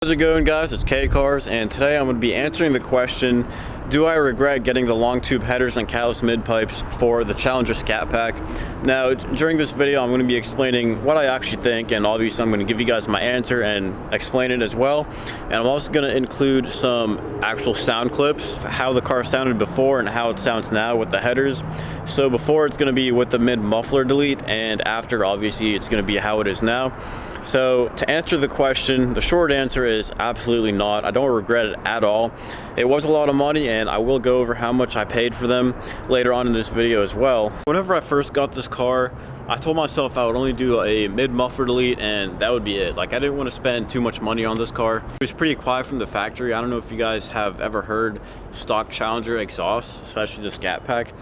How's it going, guys? It's K Cars, and today I'm going to be answering the question, do I regret getting the long tube headers and callus mid pipes for the Challenger ScatPack? Now, during this video I'm going to be explaining what I actually think, and obviously I'm going to give you guys my answer and explain it as well. And I'm also going to include some actual sound clips, how the car sounded before and how it sounds now with the headers. So before, it's going to be with the mid muffler delete, and after, obviously, it's going to be how it is now. So to answer the question, the short answer is absolutely not. I don't regret it at all. It was a lot of money, and I will go over how much I paid for them later on in this video as well. Whenever I first got this car, I told myself I would only do a mid muffler delete and that would be it. Like, I didn't want to spend too much money on this car. It was pretty quiet from the factory. I don't know if you guys have ever heard stock Challenger exhausts, especially the ScatPack.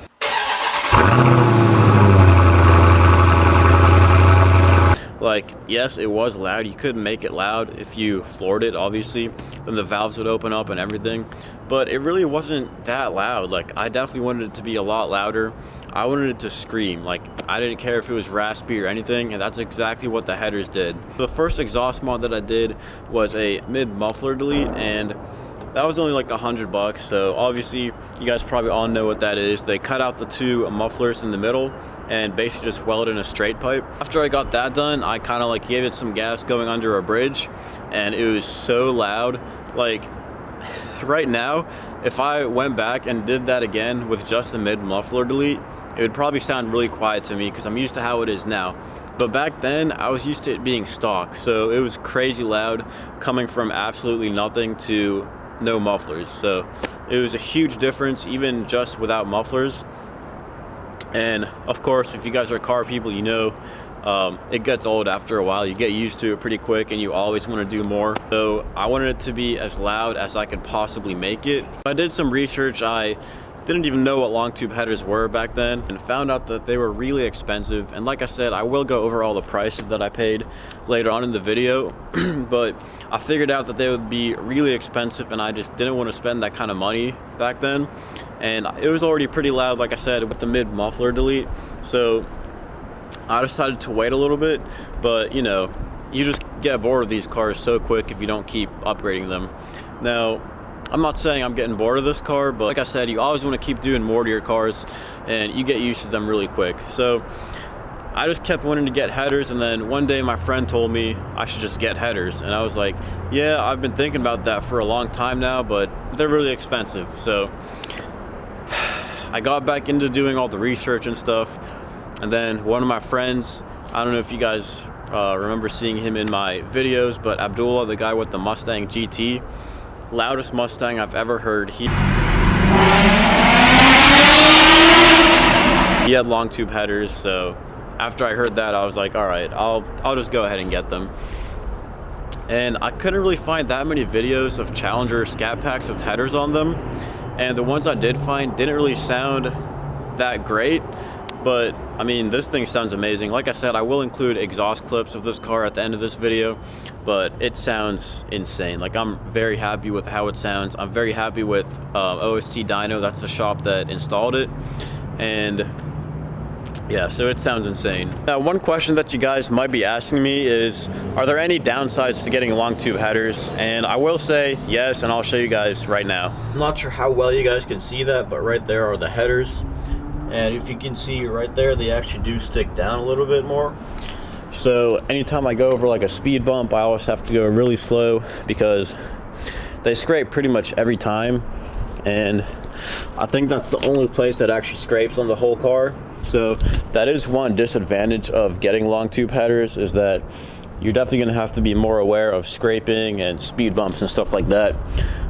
Like, yes, it was loud. You could make it loud if you floored it, obviously. Then the valves would open up and everything. But it really wasn't that loud. Like, I definitely wanted it to be a lot louder. I wanted it to scream. Like, I didn't care if it was raspy or anything, and that's exactly what the headers did. The first exhaust mod that I did was a mid muffler delete, and that was only like $100. So obviously, you guys probably all know what that is. They cut out the two mufflers in the middle and basically just welded in a straight pipe. After I got that done, I kind of like gave it some gas going under a bridge, and it was so loud. Like, right now, if I went back and did that again with just a mid muffler delete, it would probably sound really quiet to me because I'm used to how it is now. But back then, I was used to it being stock, so it was crazy loud, coming from absolutely nothing to no mufflers. So it was a huge difference, even just without mufflers. And of course, if you guys are car people, you know it gets old after a while. You get used to it pretty quick and you always want to do more. So I wanted it to be as loud as I could possibly make it. I did some research. I didn't even know what long tube headers were back then, and found out that they were really expensive. And like I said, I will go over all the prices that I paid later on in the video. But I figured out that they would be really expensive, and I just didn't want to spend that kind of money back then. And it was already pretty loud, like I said, with the mid muffler delete. So I decided to wait a little bit. But you know, you just get bored of these cars so quick if you don't keep upgrading them. Now, I'm not saying I'm getting bored of this car, but like I said, you always want to keep doing more to your cars, and you get used to them really quick. So I just kept wanting to get headers, and then one day my friend told me I should just get headers, and I was like, yeah, I've been thinking about that for a long time now, but they're really expensive. So I got back into doing all the research and stuff, and then one of my friends, I don't know if you guys remember seeing him in my videos, but Abdullah, the guy with the Mustang GT, loudest Mustang I've ever heard. He had long tube headers. So after I heard that, I was like, all right, I'll just go ahead and get them. And I couldn't really find that many videos of Challenger ScatPacks with headers on them, and the ones I did find didn't really sound that great. But I mean, this thing sounds amazing. Like I said, I will include exhaust clips of this car at the end of this video, but it sounds insane. Like, I'm very happy with how it sounds. I'm very happy with OST Dyno. That's the shop that installed it. And yeah, so it sounds insane. Now, one question that you guys might be asking me is, are there any downsides to getting long tube headers? And I will say yes, and I'll show you guys right now. I'm not sure how well you guys can see that, but right there are the headers. And if you can see right there, they actually do stick down a little bit more. So anytime I go over like a speed bump, I always have to go really slow because they scrape pretty much every time. And I think that's the only place that actually scrapes on the whole car. So that is one disadvantage of getting long tube headers, is that you're definitely going to have to be more aware of scraping and speed bumps and stuff like that.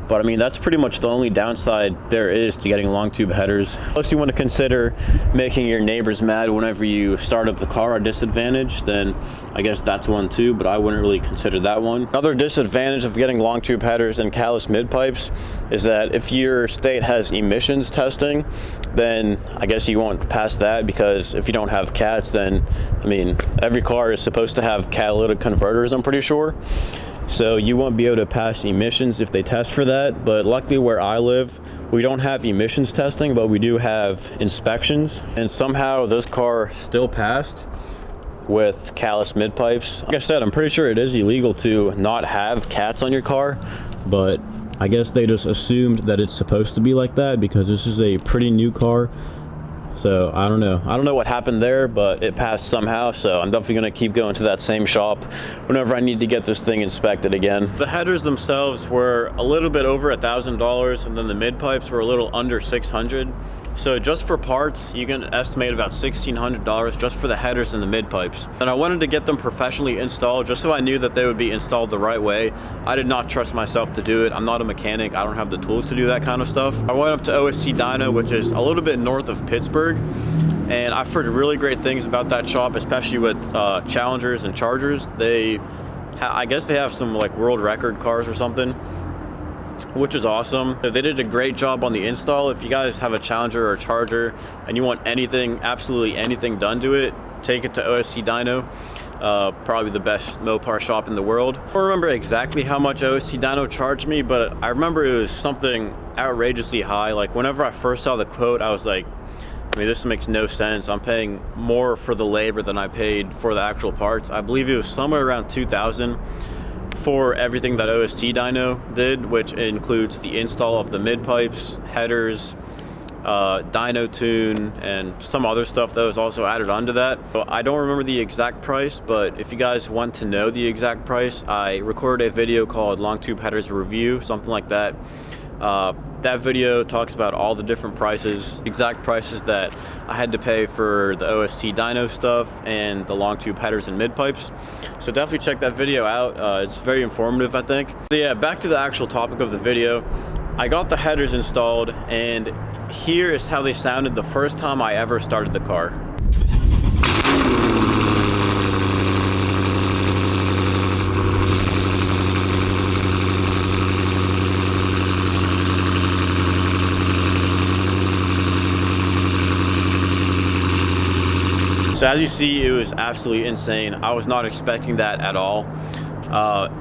But I mean, that's pretty much the only downside there is to getting long tube headers. Unless you want to consider making your neighbors mad whenever you start up the car a disadvantage, then I guess that's one too, but I wouldn't really consider that one. Another disadvantage of getting long tube headers and callus mid pipes is that if your state has emissions testing, then I guess you won't pass that, because if you don't have cats, then I mean, every car is supposed to have catalytic converters, I'm pretty sure. So you won't be able to pass emissions if they test for that. But luckily where I live, we don't have emissions testing, but we do have inspections. And somehow this car still passed. with callus mid pipes. Like I said, I'm pretty sure it is illegal to not have cats on your car, but I guess they just assumed that it's supposed to be like that because this is a pretty new car. So I don't know what happened there, but it passed somehow. So I'm definitely gonna keep going to that same shop whenever I need to get this thing inspected again. The headers themselves were a little bit over $1,000, and then the mid pipes were a little under 600. So just for parts, you can estimate about $1,600 just for the headers and the mid pipes. And I wanted to get them professionally installed just so I knew that they would be installed the right way. I did not trust myself to do it. I'm not a mechanic. I don't have the tools to do that kind of stuff. I went up to OST Dyno, which is a little bit north of Pittsburgh, and I've heard really great things about that shop, especially with Challengers and Chargers. I guess they have some like world record cars or something, which is awesome. They did a great job on the install. If you guys have a Challenger or a Charger and you want anything, absolutely anything done to it, take it to OST Dyno. Probably the best Mopar shop in the world. I don't remember exactly how much OST Dyno charged me, but I remember it was something outrageously high. Like whenever I first saw the quote, I was like, I mean, this makes no sense. I'm paying more for the labor than I paid for the actual parts. I believe it was somewhere around $2,000 for everything that OST Dyno did, which includes the install of the mid pipes, headers, dyno tune, and some other stuff that was also added onto that. So I don't remember the exact price, but if you guys want to know the exact price, I recorded a video called Long Tube Headers Review, something like that. That video talks about all the different prices, exact prices that I had to pay for the OST Dyno stuff and the long tube headers and mid pipes. So definitely check that video out. It's very informative, I think. So yeah, back to the actual topic of the video. I got the headers installed, and here is how they sounded the first time I ever started the car. So as you see, it was absolutely insane. I was not expecting that at all.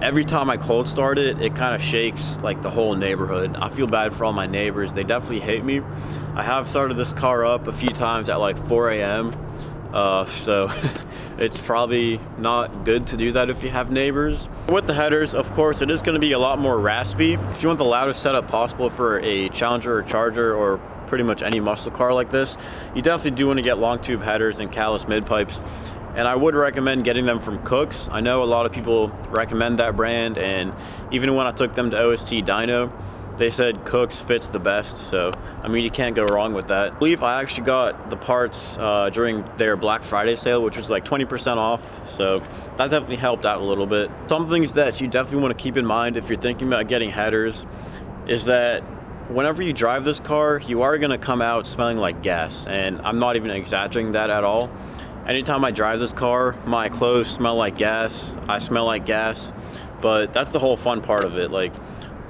Every time I cold start it, it kind of shakes like the whole neighborhood. I feel bad for all my neighbors. They definitely hate me. I have started this car up a few times at like 4 a.m. So it's probably not good to do that if you have neighbors. With the headers, of course, it is going to be a lot more raspy. If you want the loudest setup possible for a Challenger or Charger or pretty much any muscle car like this, you definitely do want to get long tube headers and callus mid pipes. And I would recommend getting them from Cooks. I know a lot of people recommend that brand, and even when I took them to OST Dyno, they said Cooks fits the best. So I mean, you can't go wrong with that. I believe I actually got the parts during their Black Friday sale, which was like 20% off, so that definitely helped out a little bit. Some things that you definitely want to keep in mind if you're thinking about getting headers is that whenever you drive this car, you are going to come out smelling like gas, and I'm not even exaggerating that at all. Anytime I drive this car, my clothes smell like gas, I smell like gas, but that's the whole fun part of it. Like,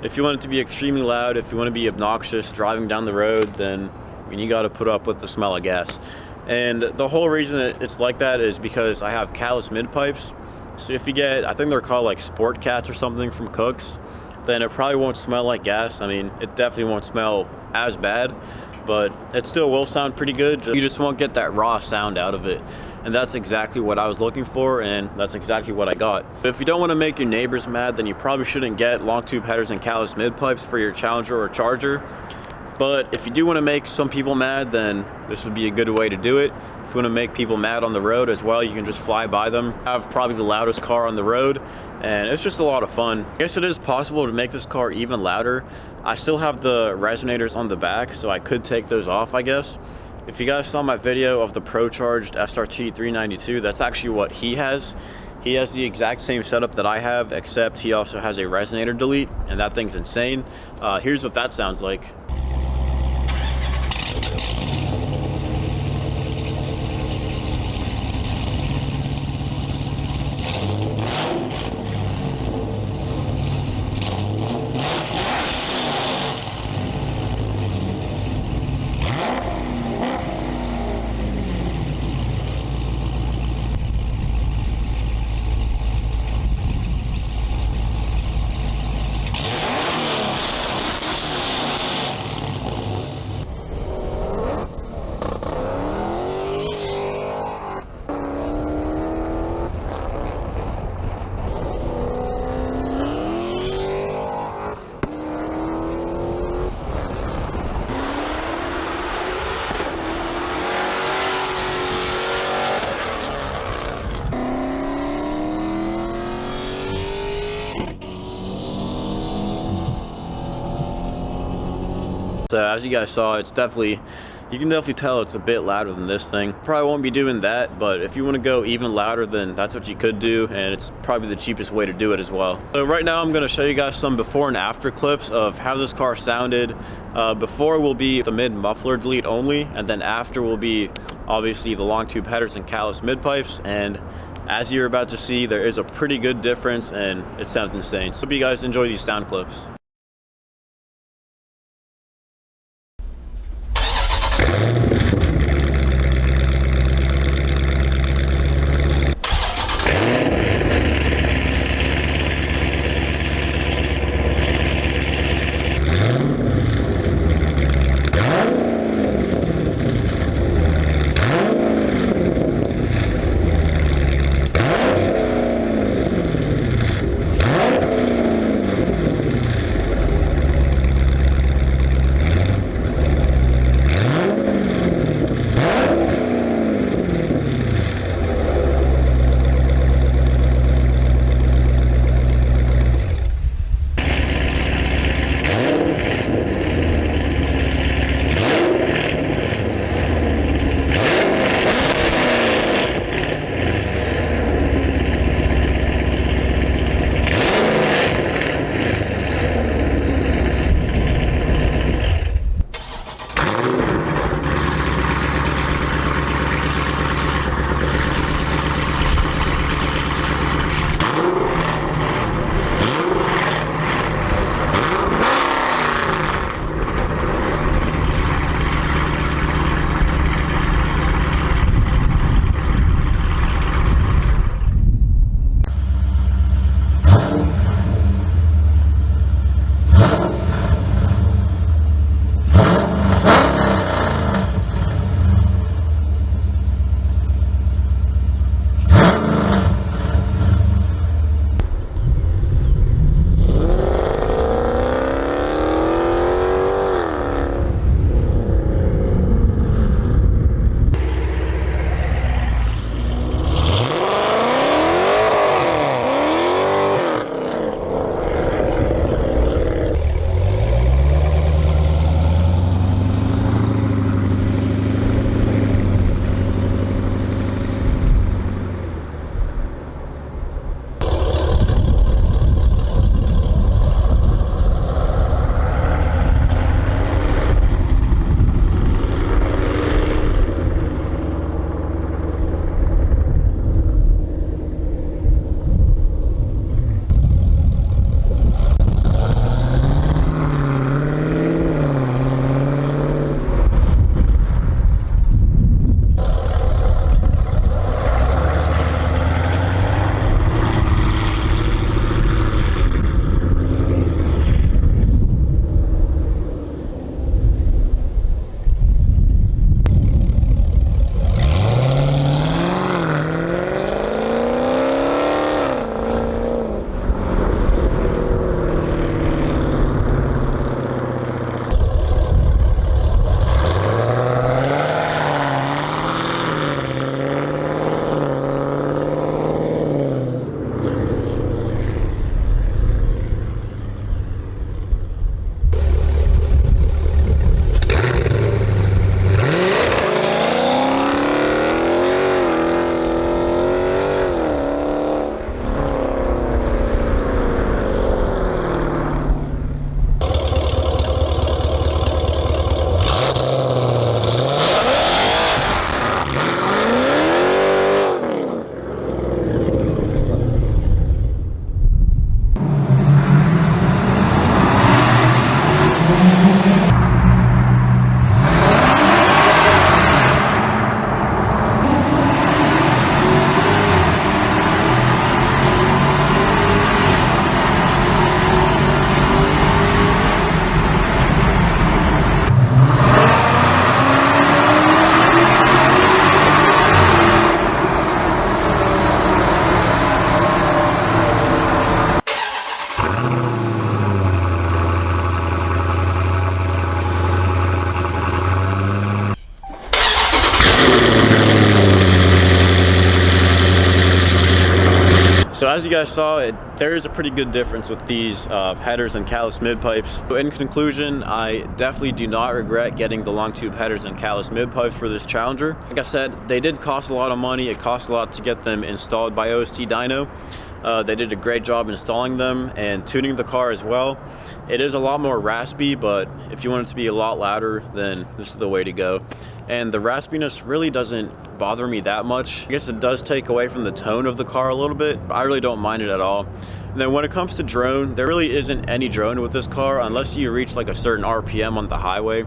if you want it to be extremely loud, if you want to be obnoxious driving down the road, then I mean, you got to put up with the smell of gas. And the whole reason it's like that is because I have callus mid pipes. So if you get, I think they're called like Sport Cats or something from Cooks, then it probably won't smell like gas. I mean, it definitely won't smell as bad, but it still will sound pretty good. You just won't get that raw sound out of it. And that's exactly what I was looking for, and that's exactly what I got. But if you don't want to make your neighbors mad, then you probably shouldn't get long tube headers and callus mid pipes for your Challenger or Charger. But if you do want to make some people mad, then this would be a good way to do it. If you want to make people mad on the road as well, you can just fly by them. I have probably the loudest car on the road, and it's just a lot of fun. I guess it is possible to make this car even louder. I still have the resonators on the back, so I could take those off, I guess. If you guys saw my video of the Pro-Charged SRT 392, that's actually what he has. He has the exact same setup that I have, except he also has a resonator delete, and that thing's insane. Here's what that sounds like. So as you guys saw, it's definitely, you can definitely tell it's a bit louder than this thing. Probably won't be doing that, but if you want to go even louder, then that's what you could do, and it's probably the cheapest way to do it as well. So right now I'm going to show you guys some before and after clips of how this car sounded. Before will be the mid muffler delete only, and then after will be obviously the long tube headers and callus mid pipes. And as you're about to see, there is a pretty good difference, and it sounds insane. So hope you guys enjoy these sound clips. as you guys saw, there is a pretty good difference with these headers and callus mid pipes. So in conclusion, I definitely do not regret getting the long tube headers and callus mid pipes for this Challenger. Like I said, they did cost a lot of money. It cost a lot to get them installed by OST Dyno. They did a great job installing them and tuning the car as well. It is a lot more raspy, but if you want it to be a lot louder, then this is the way to go. And the raspiness really doesn't bother me that much. I guess it does take away from the tone of the car a little bit, but I really don't mind it at all. And then when it comes to drone, there really isn't any drone with this car unless you reach like a certain RPM on the highway.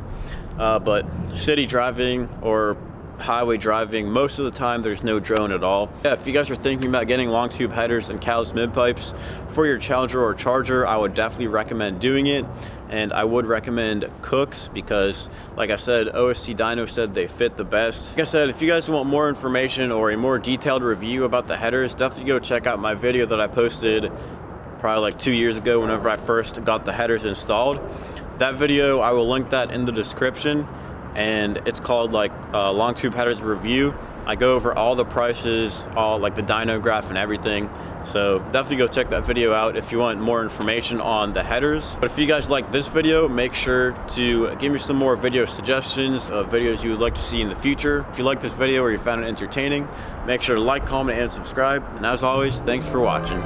But city driving or highway driving, most of the time there's no drone at all. Yeah, if you guys are thinking about getting long tube headers and callus mid pipes for your Challenger or Charger, I would definitely recommend doing it. And I would recommend Cook's because, like I said, OST Dyno said they fit the best. Like I said, if you guys want more information or a more detailed review about the headers, definitely go check out my video that I posted probably like 2 years ago whenever I first got the headers installed. That video, I will link that in the description, and it's called like long tube headers review. I go over all the prices, all like the dyno graph and everything. So definitely go check that video out if you want more information on the headers. But if you guys like this video, make sure to give me some more video suggestions of videos you would like to see in the future. If you like this video or you found it entertaining, make sure to like, comment, and subscribe. And as always, thanks for watching.